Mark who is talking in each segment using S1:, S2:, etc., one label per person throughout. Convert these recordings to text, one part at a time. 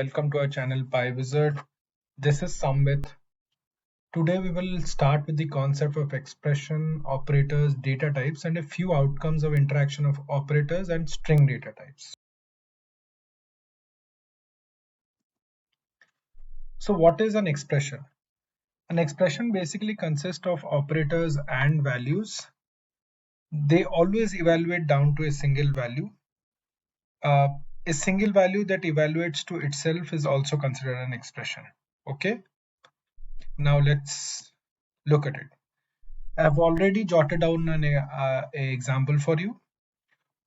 S1: Welcome to our channel PyWizard. This is Samvit. Today we will start with the concept of expression, operators, data types, and a few outcomes of interaction of operators and string data types. So what is an expression? An expression basically consists of operators and values. They always evaluate down to a single value. Uh, a single value that evaluates to itself is also considered an expression. Okay, now let's look at it. I've already jotted down a example for you.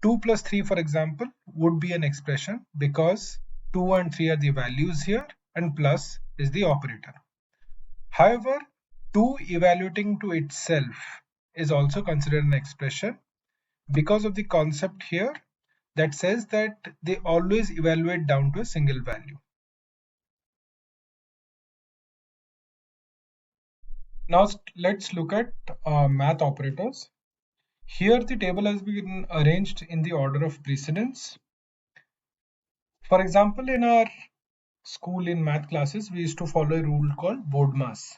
S1: 2 plus 3, for example, would be an expression because 2 and 3 are the values here and plus is the operator. However, 2 evaluating to itself is also considered an expression because of the concept here that says that they always evaluate down to a single value. Now let's look at math operators. Here the table has been arranged in the order of precedence. For example, in our school in math classes, we used to follow a rule called BODMAS.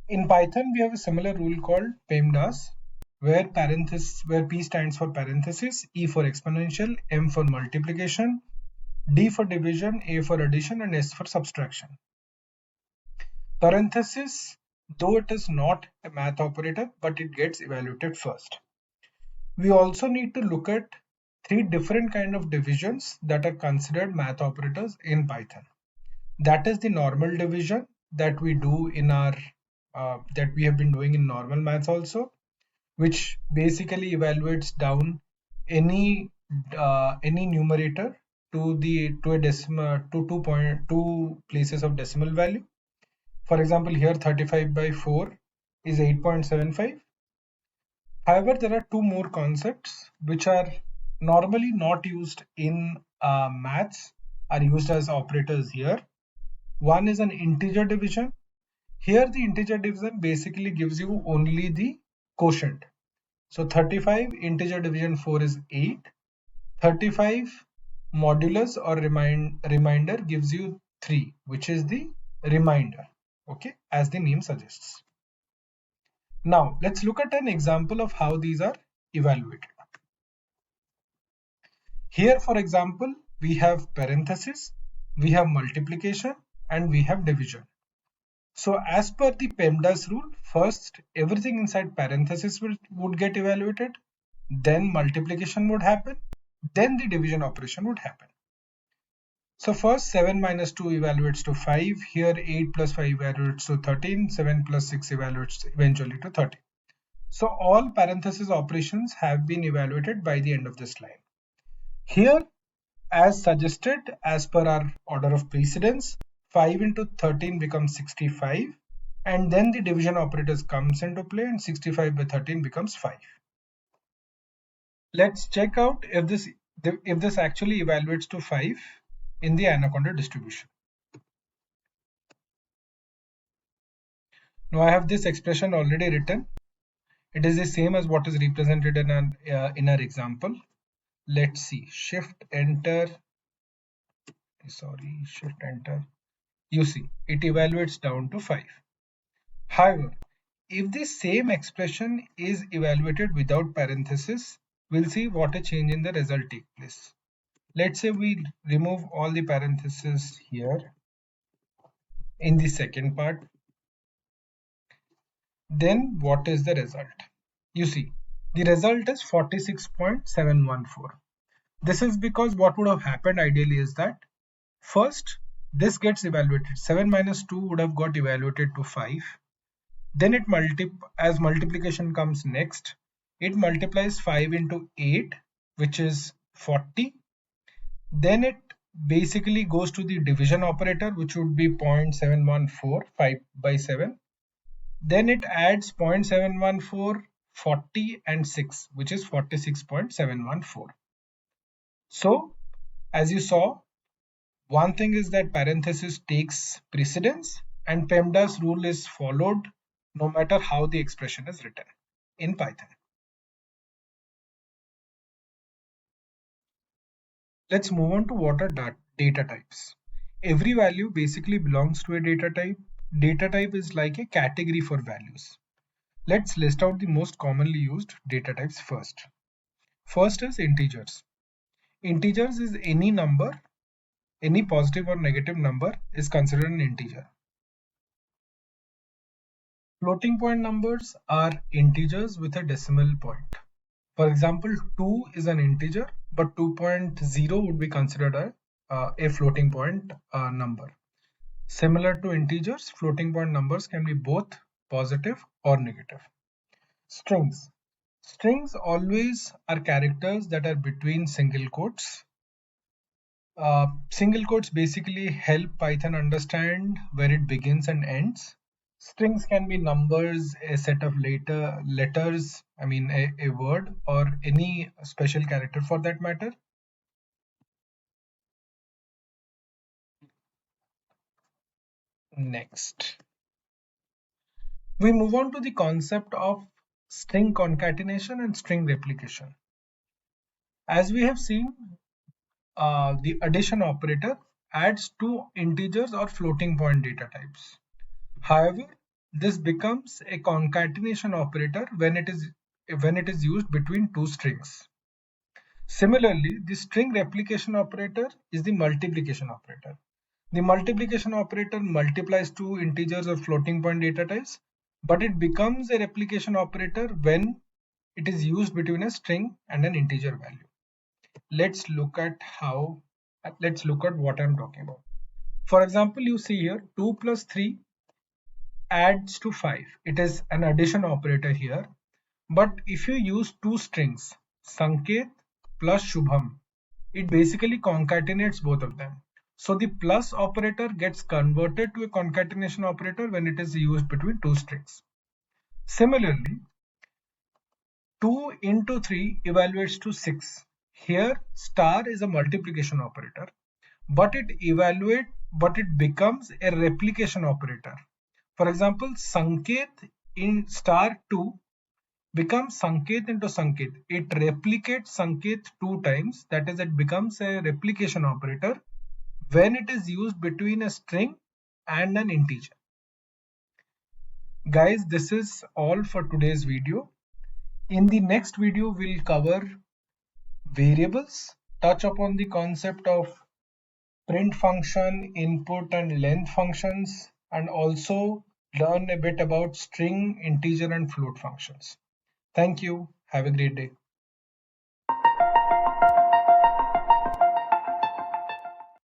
S1: In Python, we have a similar rule called PEMDAS, where P stands for parenthesis, E for exponential, M for multiplication, D for division, A for addition, and S for subtraction. Parenthesis, though it is not a math operator, but it gets evaluated first. We also need to look at three different kind of divisions that are considered math operators in Python. That is the normal division that we do in our that we have been doing in normal maths also, which basically evaluates down any numerator to a decimal to 2.2 places of decimal value. For example, here 35 by 4 is 8.75. However, there are two more concepts which are normally not used in maths, are used as operators here. One is an integer division. Here the integer division basically gives you only the quotient. So 35 integer division 4 is 8. 35 modulus or remainder gives you 3, which is the remainder, okay, as the name suggests. Now let's look at an example of how these are evaluated. Here, for example, we have parenthesis, we have multiplication, and we have division. So as per the PEMDAS rule, first everything inside parenthesis would get evaluated, then multiplication would happen, then the division operation would happen. So first 7 minus 2 evaluates to 5, here 8 plus 5 evaluates to 13, 7 plus 6 evaluates eventually to 13. So all parenthesis operations have been evaluated by the end of this line. Here, as suggested, as per our order of precedence, 5 into 13 becomes 65, and then the division operators comes into play and 65 by 13 becomes 5. Let's check out if this actually evaluates to 5 in the Anaconda distribution. Now I have this expression already written. It is the same as what is represented in our example. Let's see. Shift enter. You see, it evaluates down to 5. However, if the same expression is evaluated without parenthesis, we'll see what a change in the result takes place. Let's say we remove all the parentheses here in the second part. Then what is the result? You see, the result is 46.714. This is because what would have happened ideally is that first this gets evaluated. 7 minus 2 would have got evaluated to 5. Then as multiplication comes next, it multiplies 5 into 8, which is 40. Then it basically goes to the division operator, which would be 0.714, 5 by 7. Then it adds 0.714, 40 and 6, which is 46.714. So as you saw, one thing is that parenthesis takes precedence and PEMDAS rule is followed no matter how the expression is written in Python. Let's move on to what are data types. Every value basically belongs to a data type. Data type is like a category for values. Let's list out the most commonly used data types first. First is integers. Integers is any number, any positive or negative number is considered an integer. Floating point numbers are integers with a decimal point. For example, 2 is an integer, but 2.0 would be considered a floating point number. Similar to integers, floating point numbers can be both positive or negative. Strings. Strings always are characters that are between single quotes. Single quotes basically help Python understand where it begins and ends. Strings can be numbers, a set of letters, a word, or any special character for that matter. Next, we move on to the concept of string concatenation and string replication. As we have seen, the addition operator adds two integers or floating point data types. However, this becomes a concatenation operator when it is used between two strings. Similarly, the string replication operator is the multiplication operator. The multiplication operator multiplies two integers or floating point data types, but it becomes a replication operator when it is used between a string and an integer value. Let's look at what I'm talking about. For example, you see here 2 plus 3 adds to 5. It is an addition operator here. But if you use two strings, Sanket plus Shubham, it basically concatenates both of them. So the plus operator gets converted to a concatenation operator when it is used between two strings. Similarly, 2 into 3 evaluates to 6. Here star is a multiplication operator, but it becomes a replication operator. For example, Sanket in star 2 becomes Sanket into Sanket. It replicates Sanket 2 times, that is, it becomes a replication operator when it is used between a string and an integer. Guys, this is all for today's video. In the next video, we'll cover variables, touch upon the concept of print function, input and length functions, and also learn a bit about string, integer, and float functions. Thank you. Have a great day.